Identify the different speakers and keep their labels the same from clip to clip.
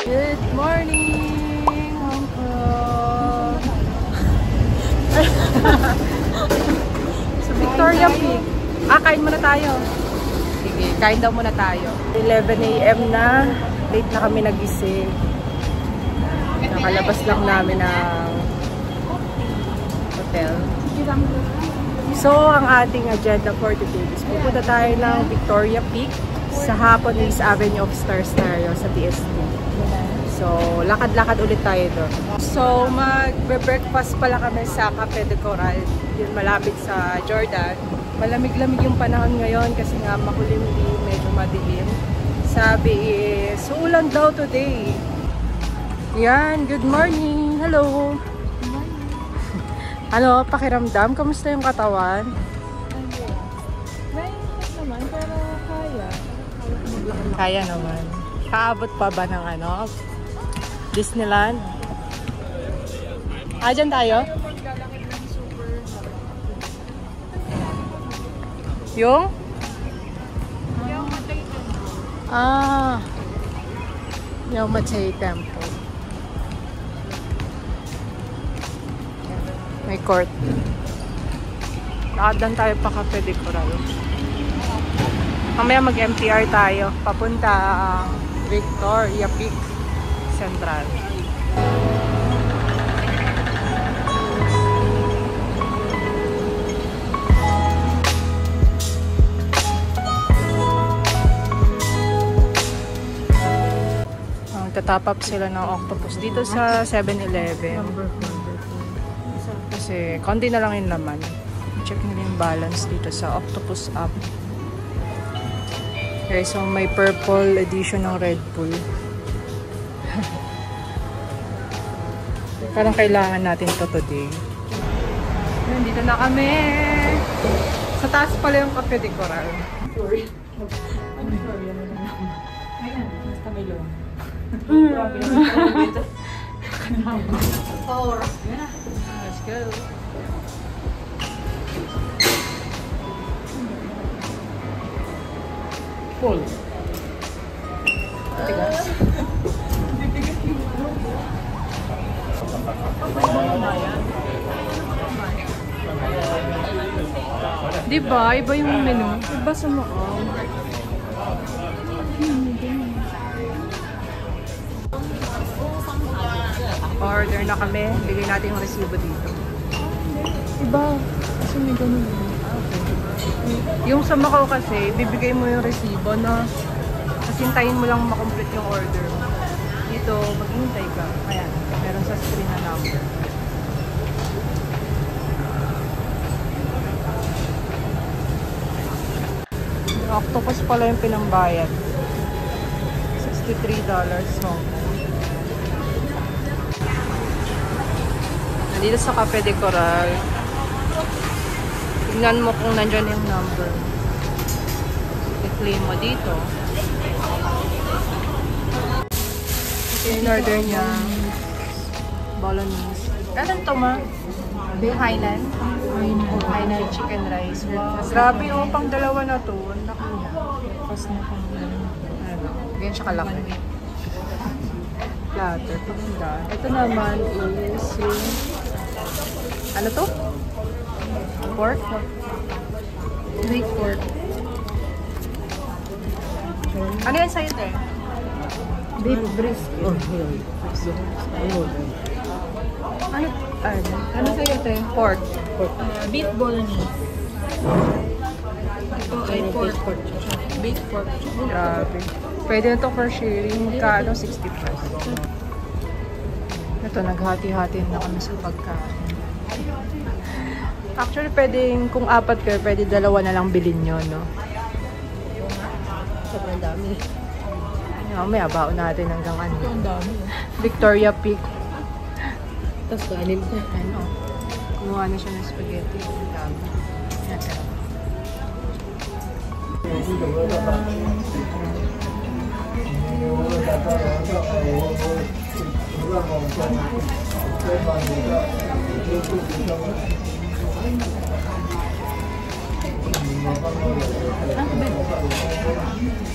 Speaker 1: Good morning, Hong Kong! Sa Victoria Peak. Kain muna tayo. Sige, kain daw muna tayo. 11 AM na. Late na kami nagising. Nakalabas lang namin ng hotel. So, ang ating agenda for today is pupunta tayo ng Victoria Peak. Sa hapon is Avenue of Stars tayo sa TST. So, lakad-lakad ulit tayo doon. So, magbe-breakfast pala kami sa Cafe de Coral. Yun, malapit sa Jordan. Malamig-lamig yung panahon ngayon kasi nga makulimlim, medyo madilim. Sabi is, ulan daw today. Yan, good morning. Hello. Good morning. Ano, pakiramdam? Kamusta yung katawan?
Speaker 2: Mainit naman, pero kaya.
Speaker 1: Kaya naman. Kaabot pa ba ng ano? Disneyland? Dyan tayo? Yung? Yung Machay Temple. May court. Lakad lang tayo pa Cafe de Coral. Mamaya mag-MTR tayo. Papunta Victoria Peak Central. Tatap up sila ng octopus dito sa 7-Eleven. Kasi konti na lang yung laman. Check nyo yung balance dito sa octopus app. Okay, so may purple edition ng Red Bull. Parang kailangan natin to today. Nandito na kami. Sa taas pala yung Cafe de Coral. Sorry. Basta may long. Let's go. Full. Diba? Iba yung menu. Iba sa Macau. Order na kami. Bigay natin yung resibo dito.
Speaker 2: Iba. Kasi may ganun.
Speaker 1: Yung sa Macau kasi, bibigay mo yung resibo, no? Kasi hintayin mo lang makomplete yung order mo. Dito, maghihintay ka. Ayan, meron sa screen na number. Octopus pala yung pinambayad. $63. So, nandito sa Cafe de Coral. Tingnan mo kung nandyan yung number. I-claim mo dito. In order niya. Bolognese. Kailan to, ma? Hainan? Hainan chicken rice. Wow. Grabe yung pang dalawa na to. Tapos na pang ano. Ganyan siya kalaki. Platter. Pagandaan. Ito naman is yung ano to? Pork? Baked pork. Ano yan sa'yo, te?
Speaker 2: Beef brisket.
Speaker 1: Ano sa'yo, te? Pork.
Speaker 2: Beef bolognese. Ito ay pork. Beef pork.
Speaker 1: Grabe. Pwede na to for sharing. Magkano? 60 pesos. Ito, naghati-hati na kami sa pagkain. Actually, pwedeng, kung apat kayo, pwede dalawa na lang bilhin nyo, no?
Speaker 2: Sobrang dami.
Speaker 1: May abaon natin hanggang ano.
Speaker 2: Ang dami.
Speaker 1: Victoria Peak.
Speaker 2: Tapos kanin ko.
Speaker 1: Ano? Kumuha na siya ng spaghetti. Ang dami.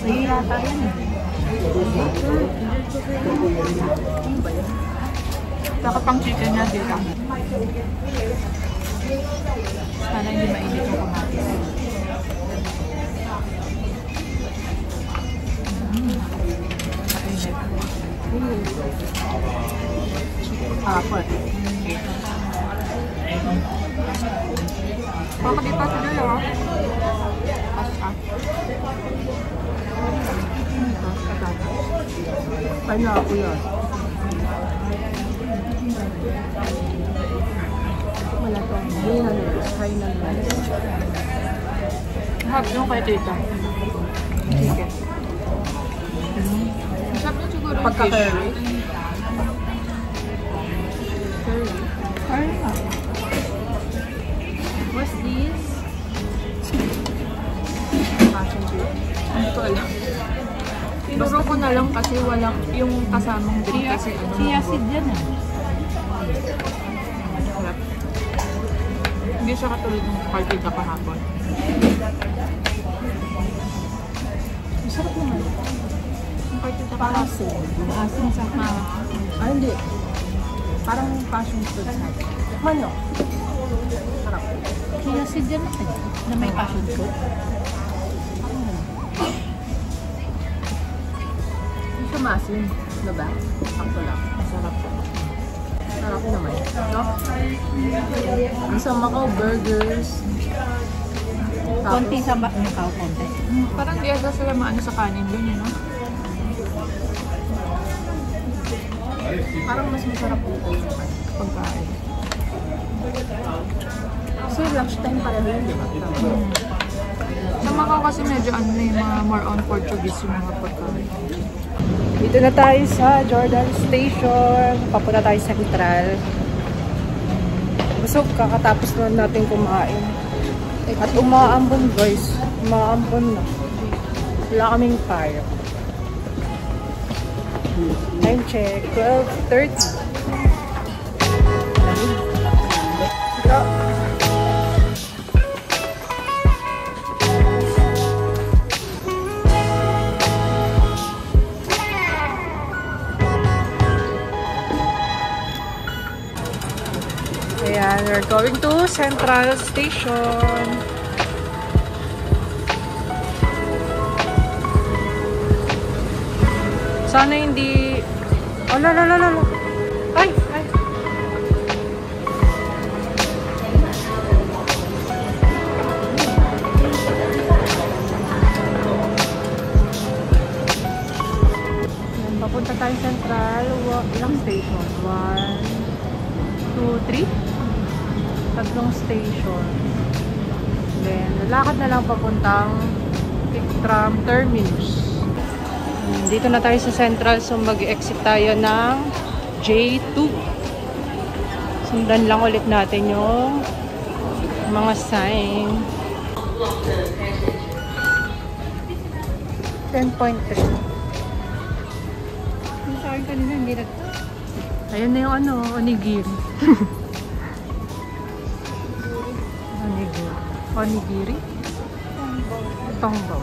Speaker 2: Nahihirata yan. Saka pang chicken na dito. Sana hindi mainit yung kamatis.
Speaker 1: Apat.
Speaker 2: Bakit di pa tuloy ako? Pasta.
Speaker 1: Ano ako yun? Wala to. Hindi na nila. Kain na nila.
Speaker 2: Hab yung kay tita. Chicken. Masarap na siguro yung
Speaker 1: Pagka-curry.
Speaker 2: curry. Curry pa. What's this?
Speaker 1: Passion fruit.
Speaker 2: Hindi ko alam. Tinuro ko na lang kasi walang yung kasamang drink kasi ano.
Speaker 3: Chia seed yan eh.
Speaker 2: Sarap. Hindi siya katulad ng partida kahapon.
Speaker 1: Masarap naman.
Speaker 2: Yung partida kahapon.
Speaker 1: Asin.
Speaker 3: Asin sa
Speaker 1: Ah, hindi. Parang passion fruit sa atin. Mano? Sarap.
Speaker 3: chia seed yan eh. Na may passion fruit.
Speaker 1: Hindi siya maasin. Ano ba? Sakto lang.
Speaker 2: Masarap.
Speaker 1: Sarap naman. No? Ang sa Macau Burgers.
Speaker 3: Konti sa Macau, konti.
Speaker 2: Parang di ata sila maano sa kanin dun, you know?
Speaker 1: Parang mas masarap dito yung
Speaker 2: Pagkain.
Speaker 1: kasi lunchtime pareho yun, di ba?
Speaker 2: Sa Macau kasi medyo ano na yung mga more on Portuguese yung mga pagkain.
Speaker 1: Dito na tayo sa Jordan Station. Papunta tayo sa Central. Busog, kakatapos na natin kumain. At umaambon guys. Umaambon na. Wala kaming fire. Time check. 12:30. Ayan, we're going to Central Station. Sana hindi... Oh, la. Ay! Ayan, papunta tayo Central. Ilang station? 1, 2, 3? Tatlong station. Then, lalakad na lang papuntang tram terminus. Dito na tayo sa Central, so mag-exit tayo ng J2. Sundan lang ulit natin yung mga sign. 10.3.
Speaker 3: Yung sa akin kanina, hindi nag...
Speaker 1: Ayun na yung ano, onigiri. Onigiri? Tongbo.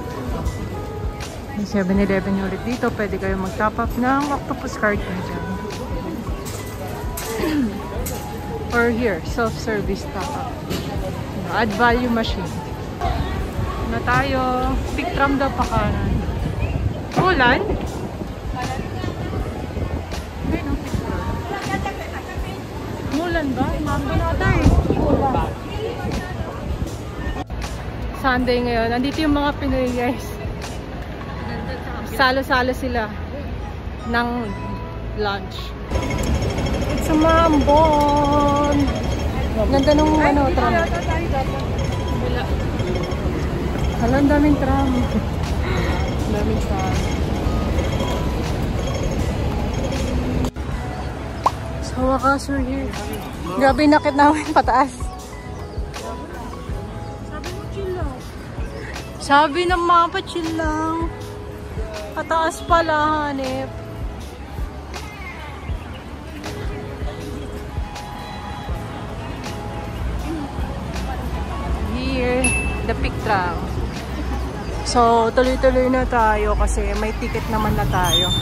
Speaker 1: May 7-Eleven ulit dito. Pwede kayo mag-top up ng octopus card nyo dyan. Or here, self-service top up. Add value machine. Na tayo. Pick tram daw pa kanan. Ulan? Ayun ang pick tram. Mulan ba? Mambo na tayo. Ulan. Sunday ngayon. Nandito yung mga Pinoy guys. Salo-salo sila ng lunch. It's a Mambon! Ganda nung ano, tram. Hala, ang daming tram. Ang daming tram. So, wakas we're here. Grabe nakit namin pataas. Sabi ng mapa, chill lang. Pataas pala, hanip. Here, the pick tram. So, tuloy-tuloy na tayo kasi may ticket naman na tayo.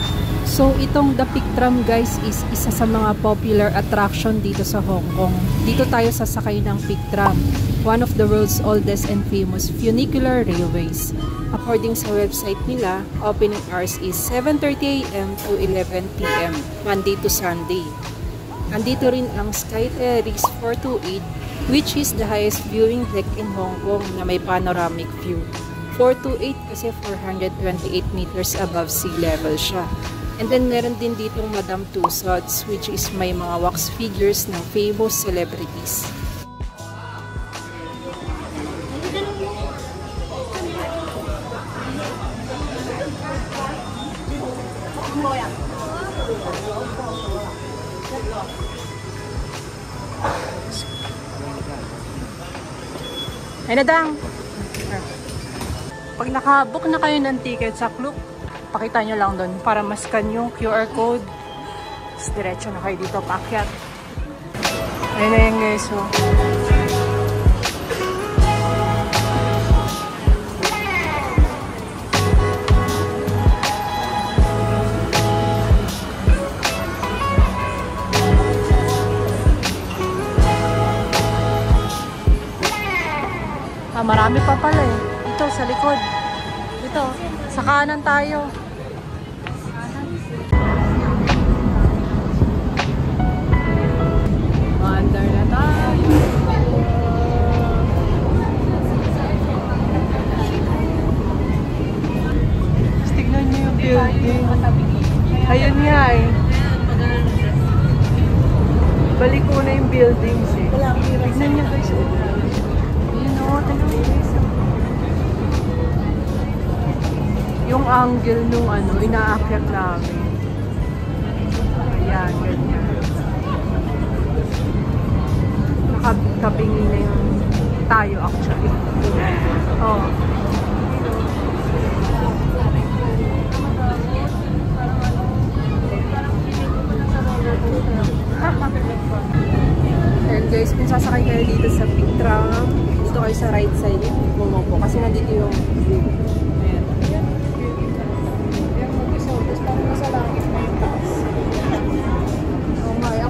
Speaker 1: So, itong The Peak Tram guys is isa sa mga popular attraction dito sa Hong Kong. Dito tayo sasakay ng Peak Tram, one of the world's oldest and famous funicular railways. According sa website nila, opening hours is 7:30 AM to 11 PM, Monday to Sunday. Andito rin ang Sky Terrace 428, which is the highest viewing deck in Hong Kong na may panoramic view. 428 kasi 428 meters above sea level siya. And then, meron din ditong Madame Tussauds, which is may mga wax figures ng famous celebrities. Ay, nadang! Pag nakabook na kayo ng ticket sa Klook, pakita nyo lang doon para ma-scan yung QR code. Tapos diretso na kayo dito paakyat. Ayun na yun guys. So. Marami pa pala eh. Ito sa likod. Ito. Sa kanan tayo. Mandar na tayo. Tignan niyo yung building. Ayun nga eh. Balik ko na yung buildings eh. Tignan niyo guys. Ayun o. Tignan niyo guys. Yung angle nung ano, inaakyat namin. Ayan, ganyan. Nakabingi na yung tayo actually. Oh. And guys, kung sasakay kayo dito sa Peak Tram, dito kayo sa right side, bumupo. Kasi nandito yung view.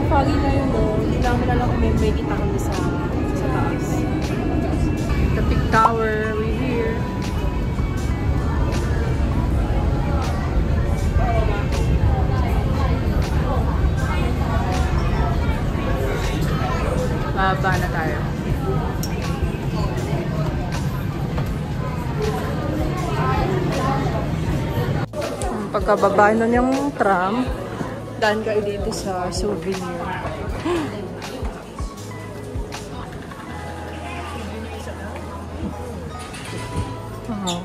Speaker 1: Pagi ngayon hindi namin alam kung may kita kami sa taas. The Peak Tower, we're here. Baba na tayo. Pagkababa na yung tram, daan kayo dito sa souvenir. Oh.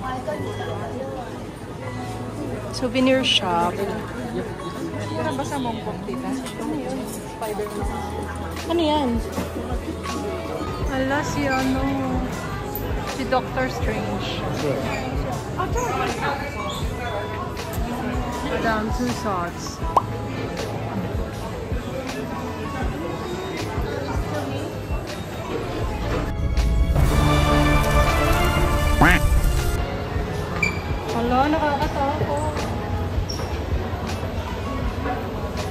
Speaker 1: Souvenir shop. Ano ba sa Mongkok dito? Spider-Man. Ano yan? Ala, si ano? Si Doctor Strange. Madame Tussauds. Hala, nakakatakot.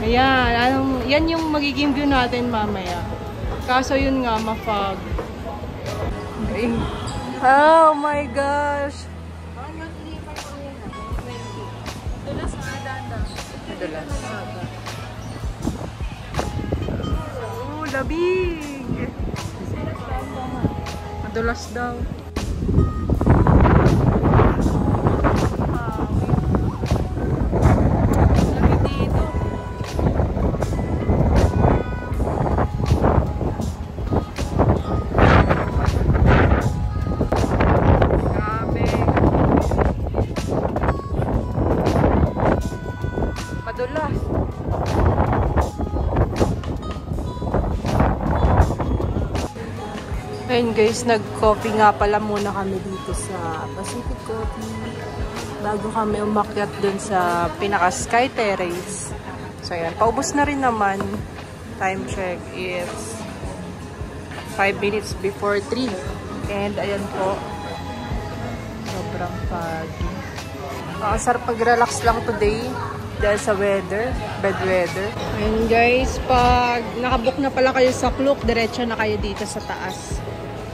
Speaker 1: Ayan, yan yung magiging view natin mamaya. Kaso yun nga, ma-fog. Okay. Oh my gosh! Madulas. Oh, labig! Madulas daw. Ayun guys, nag-coffee nga pala muna kami dito sa Pacific Coffee bago kami umakyat dun sa pinaka-Sky Terrace. So ayan, paubos na rin naman. Time check is 5 minutes before 3. And ayan po, sobrang foggy. Sarap pag-relax lang today dahil sa weather, bad weather. And guys, pag nakabook na pala kayo sa Klook, diretso na kayo dito sa taas.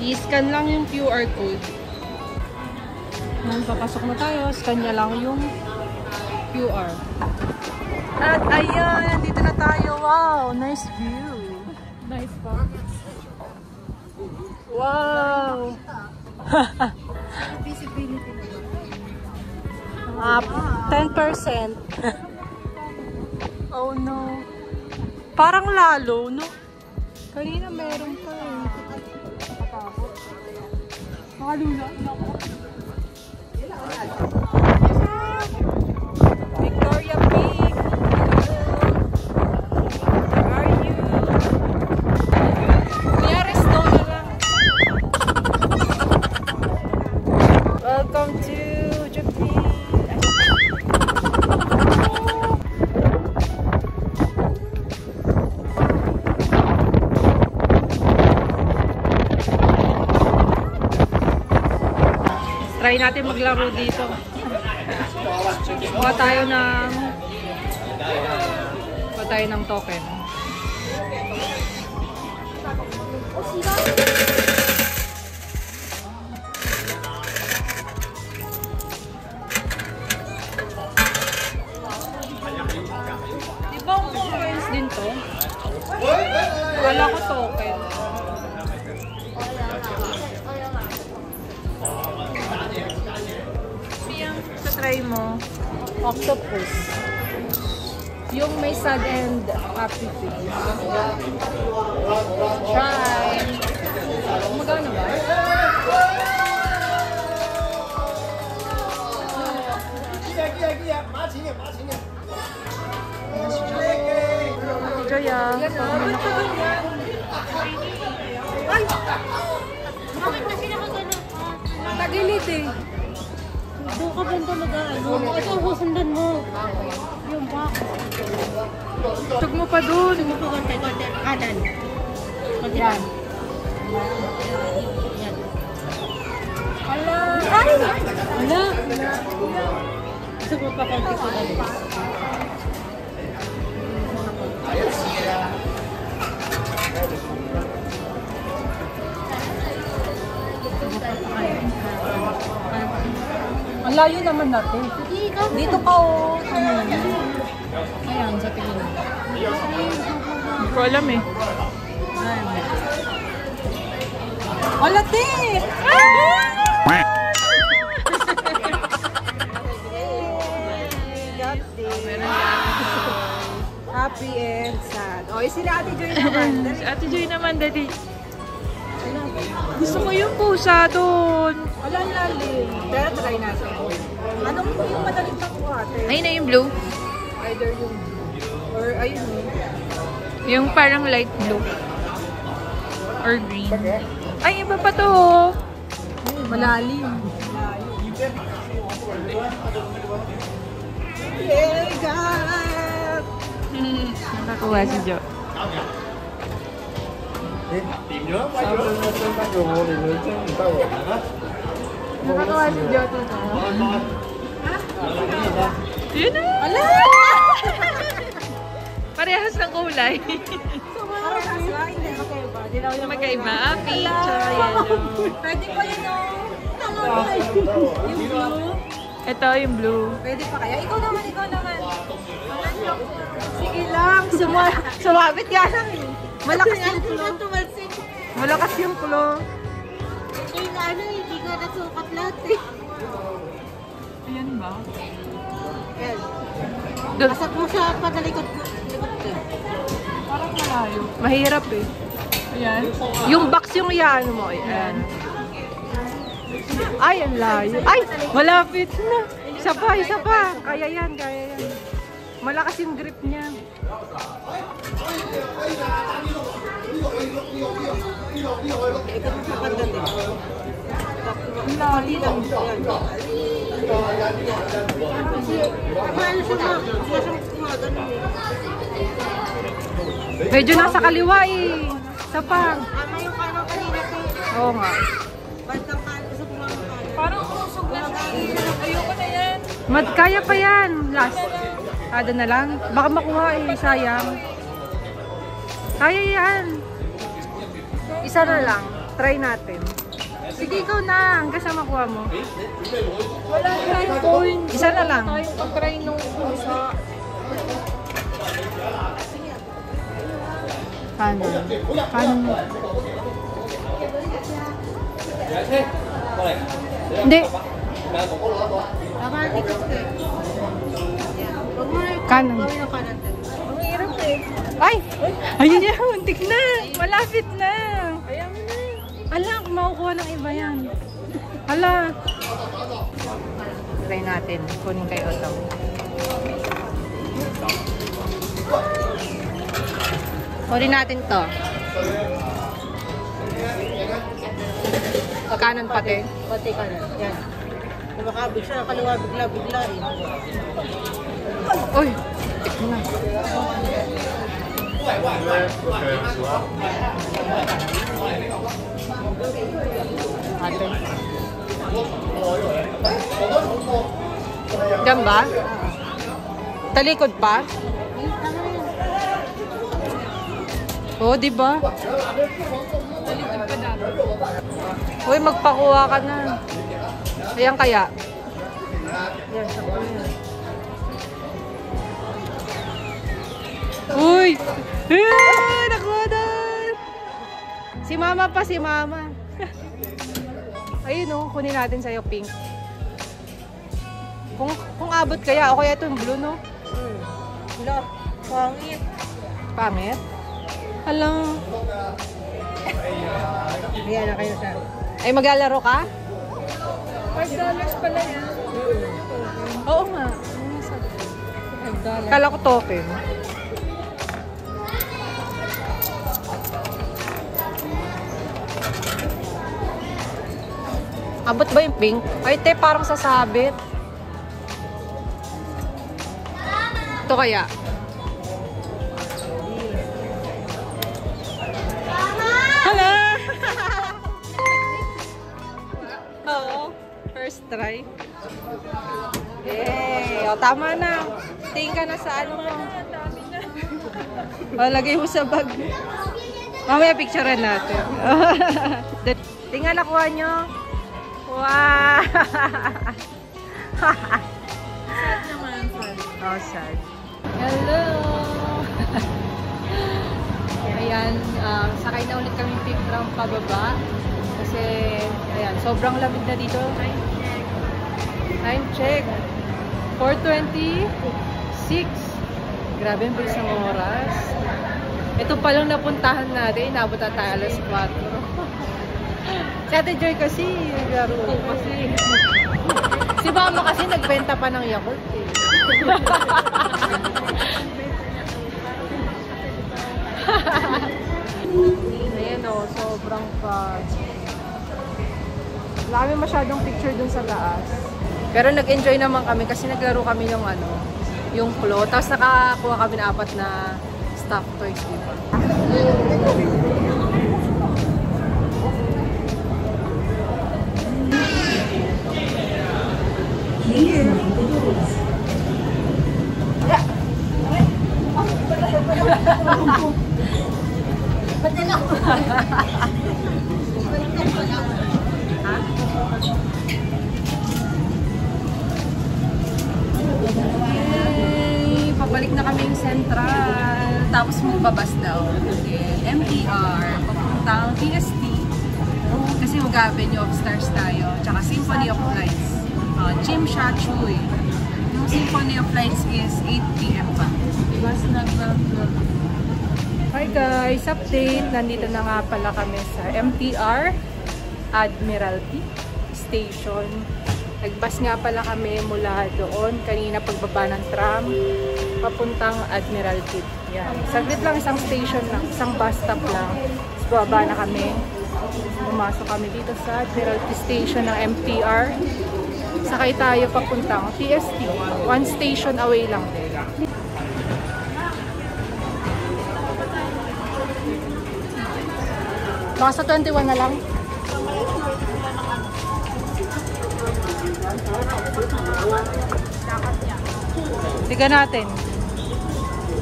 Speaker 1: I-scan lang yung QR code. Papasok na tayo, scan niya lang yung QR. At ayan, nandito na tayo. Wow, nice view.
Speaker 2: Nice po.
Speaker 1: Wow! 10%. Oh no. Parang lalo, no? Kanina meron pa eh. Nakatakot. Makalula na ako. Victoria Peak. Where are you? Nearest na lang. Welcome to Japan. Try natin maglaro dito. Kuha tayo ng token. Di ba kung coins din to? Wala ko token. Try mo. Octopus. Yung may sad and happy face. Try. Magana ba? Jaya. Ay!
Speaker 3: Bakit kasi nakagano?
Speaker 1: Tagilid eh.
Speaker 3: Doon ka bang talaga? Ito ang husundan mo. Yung back.
Speaker 1: Tug mo pa dun.
Speaker 3: Gusto mo pa konti. Kanan. Konti yan. Yan.
Speaker 1: Ala! Ay!
Speaker 3: Wala. Gusto mo pa konti.
Speaker 1: Ang layo naman natin. Dito ka oh.
Speaker 3: Ayan, sa tingin mo.
Speaker 2: Hindi ko alam eh.
Speaker 1: Wala te! Happy and sad. O, sila Ate Joy naman.
Speaker 2: Si Ate Joy naman, Daddy. Gusto ko yung pusa doon.
Speaker 1: Wala ang lalim. Pero try natin. Anong yung madaling nakuha, ate?
Speaker 2: Ayun na yung blue.
Speaker 1: Either yung or ayun yung
Speaker 2: Yung parang light blue. Or green. Ay, iba pa to.
Speaker 1: malalim. Hey, God!
Speaker 2: Nakakuha si Jo.
Speaker 1: Nakakawa si Joto na.
Speaker 2: Yun na!
Speaker 1: Ala!
Speaker 2: Parehas ng kulay.
Speaker 1: Parehas lang, hindi magkaiba.
Speaker 2: Magkaiba. Ah, peach or yellow.
Speaker 1: Pwede pa yun, oh. Yung blue.
Speaker 2: Ito yung blue.
Speaker 1: Pwede pa kaya? Ikaw naman. Sige lang. Sumabit ka lang. Malakas yung flow. Malakas yung flow.
Speaker 3: Hindi ko nasukat lahat eh.
Speaker 2: Ayan ba?
Speaker 3: Yan.
Speaker 2: Doon.
Speaker 3: Pasok mo sa panalikod ko.
Speaker 2: Parang malayo.
Speaker 1: Mahirap eh.
Speaker 2: Ayan.
Speaker 1: Yung box yung iyaano mo. Ayan. Ay, ang layo. Ay, malapit na. Isa pa. Kaya yan. Malakas yung grip niya. Ito mo sa pagdating. Ang layo lang. Medyo nasa kaliwa eh. Isa pa. Oo nga.
Speaker 2: Parang usog na siya. Ayoko na yan.
Speaker 1: Kaya pa yan. Last. Kada na lang. Baka makuha eh. Sayang. Kaya yan. Isa na lang. Try natin. Sige, ikaw na. Hanggang sa makuha mo.
Speaker 2: Wala try coins.
Speaker 1: Isa na lang.
Speaker 2: Tayo pag-try nung pusa.
Speaker 1: Kanan. Kanan mo. Hindi. Kanan.
Speaker 2: Ang hirap eh.
Speaker 1: Ay! Ayun yan. Untik na. Malapit na.
Speaker 2: Kaya mo na.
Speaker 1: Ala, makukuha ng iba yan. Ala. Try natin. Kunin kay Otto. Kunin natin to. Kanan pati.
Speaker 3: Pati kanan. Yan. Kumakabig siya, kaliwa bigla eh.
Speaker 1: Uy! Tik mo na. Ate. Diyan ba? Talikod pa? Oo, di ba?
Speaker 2: Talikod pa dati.
Speaker 1: Uy, magpakuha ka na. Ayan kaya. Yan, sakto yan. Uy! Nakuha na! Si mama pa, si mama. Ayun o, kunin natin sa'yo, pink. Kung abot kaya, o kaya ito yung blue, no?
Speaker 3: Wala, pangit.
Speaker 1: Pangit? Alam.
Speaker 3: Ayan na kayo sa...
Speaker 1: Ay, maglalaro ka?
Speaker 2: $5 pala yan.
Speaker 1: Oo nga. Kala ko token. Abot ba yung pink? Ay, te, parang sasabit. Ito kaya? Hala! Oo. First try. Yay! O, tama na. Tingin ka na sa ano mo. O, lagay mo sa bag. Mamaya picturean natin. Tingnan, nakuha nyo. Wow!
Speaker 2: Sad naman, sad.
Speaker 1: Oh, sad.
Speaker 2: Hello!
Speaker 1: Ayan, sakay na ulit kami pick from pababa. Kasi, ayan, sobrang lamig na dito. Time check. 4:26. Grabe ang bilis ng oras. Ito pa lang napuntahan natin. Inabot na tayo alas 4. Si Ate Joy kasi, naglaro kasi. Si Mama kasi nagbenta pa ng Yakult eh. Ayan o, sobrang fun. Wala kami masyadong picture dun sa taas. Pero nag-enjoy naman kami kasi naglaro kami ng ano, yung float. Tapos nakakuha kami ng 4 na stuffed toys, diba? Yay! Pabalik na kaming Central. Tapos magbabas daw. MTR. Papuntang TST. Kasi Mag-Avenue of Stars tayo. Tsaka Symphony of Lights. Chim Sha Tsui. Yung Symphony of Lights is 8 PM pa.
Speaker 2: Bus na
Speaker 1: Hi guys! Update! Nandito na nga pala kami sa MTR Admiralty Station. Nagbus nga pala kami mula doon kanina pagbaba ng tram papuntang Admiralty. Yan. Saglit lang, isang station lang, isang bus stop lang. Tapos bababa na kami. Pumasok kami dito sa Admiralty Station ng MTR. Sakay tayo papuntang TST. One station away lang din. Baka sa 21 na lang. Dapat yan. Tignan natin.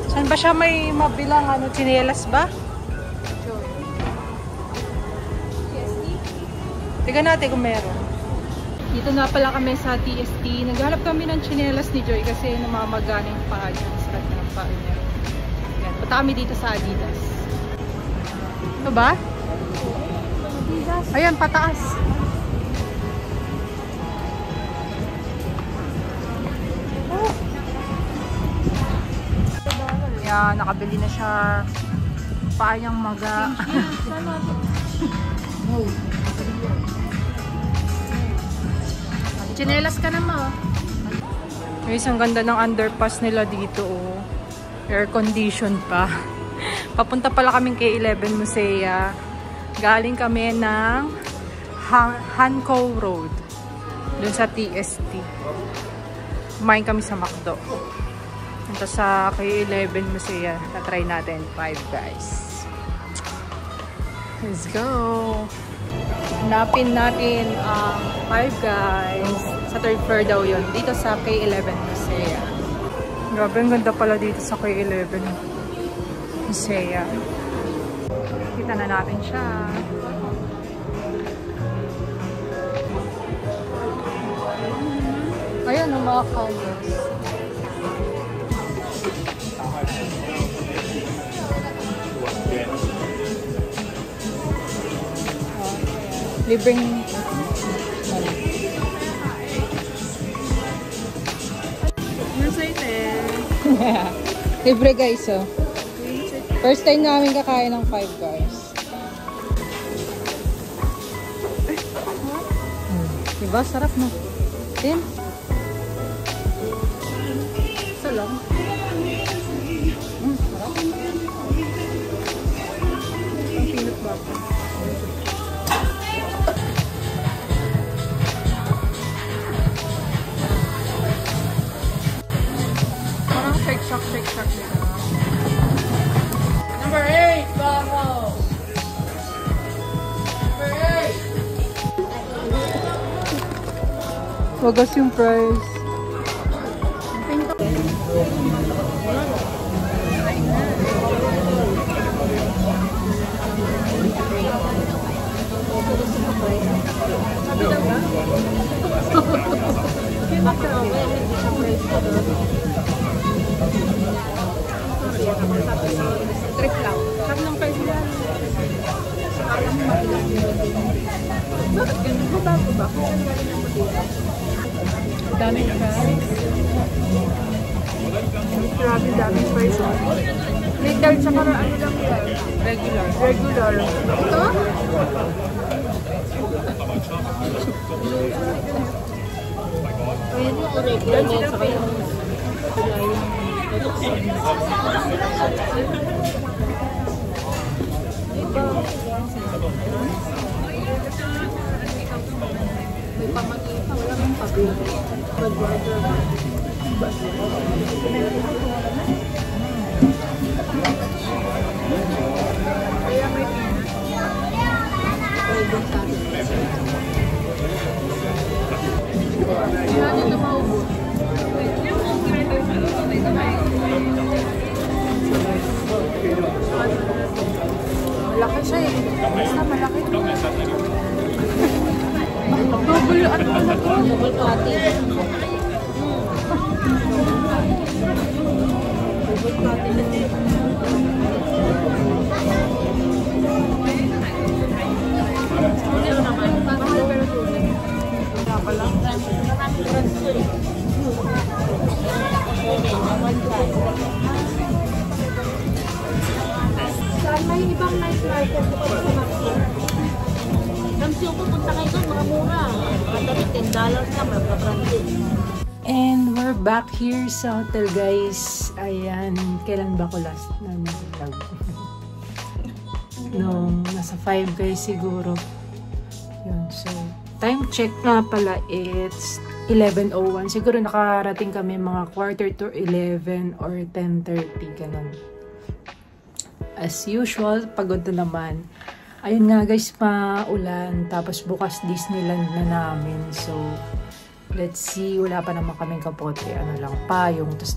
Speaker 1: Saan ba siya may mabilang ano, tsinelas ba? Tignan natin kung meron. Dito na pala kami sa TST. Naghanap kami ng tsinelas ni Joy kasi namamagana yung paa niya. Sakat na ang paa niya. Yan. Punta kami dito sa Adidas. Ito ba? Ayan, pataas. Oh. Yan, nakabili na siya. Paa niyang maga. Chinelas ka naman. Guys, ang ganda ng underpass nila dito. Oh. Air condition pa. Papunta pala kaming kay 11 Musea. Galing kami ng Hancock Road. Doon sa TST. Kumain kami sa McDo. Punta sa kay 11 Musea. Na-try natin 5 guys. Let's go! Hanapin natin ang 5 guys. Sa 3rd floor daw yun. Dito sa K11 Musea. Grabe, ang ganda pala dito sa K11 Musea. Kita na natin siya. Ayan ang mga colors. Libreng libre guys, oh. First time namin kakain ng 5 guys. Diba? Sarap na. Din. Isa lang. Sarap. Ang peanut butter. Shake. Number 8, Bravo! Number 8! Wagas yung price. Trip lang. Sarap ng price yan. Bakit ganun? Bago ba? Daming price. Grabe, daming price. Little tsaka ano lang yan? Regular. Ito? Ayan yung regular yan sa kayo. May pamakita, wala mong pabili. Kaya may pinag. Ito maubos. Malaki siya eh. Basta malaki. Double at ano to? Double patty. Double patty. Ito naman. Mahal pero tuloy. Kaya pala. Saan may ibang night market bukod sa Maxi? Damsi ko punta kayo doon, mga mura. Kadamit $10 na, mga branded. And we're back here sa hotel guys. Ayan, kailan ba ko last na nag-vlog? Nung nasa 5 guys siguro. Yun, so time check na pala, it's 11:01. Siguro nakarating kami mga 11:45 or 10:30, ganun. As usual, pagod na naman. Ayun nga guys, paulan. Tapos bukas Disneyland na namin. So, Let's see, wala pa naman kaming kapote. Ano lang, payong. Tapos,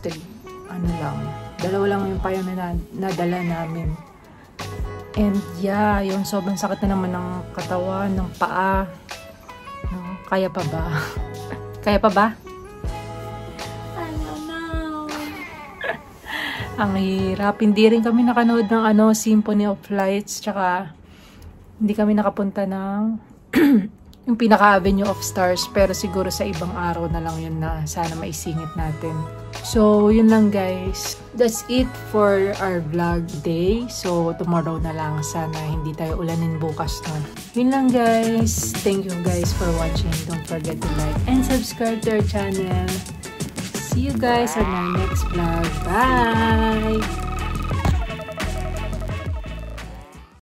Speaker 1: ano lang, dalawa lang yung payong na nadala namin. And yeah, yung sobrang sakit na naman ng katawan, ng paa. No? Kaya pa ba? Kaya pa ba?
Speaker 3: I don't know.
Speaker 1: Ang hirap. Hindi rin kami nakanood ng Symphony of Lights. Tsaka, hindi kami nakapunta ng yung pinaka-Avenue of Stars. Pero siguro sa ibang araw na lang yun na sana maisingit natin. So, yun lang guys. That's it for our vlog day. So, tomorrow na lang. Sana hindi tayo ulanin bukas na. Yun lang guys. Thank you guys for watching. Don't forget to like and subscribe to our channel. See you guys on our next vlog. Bye!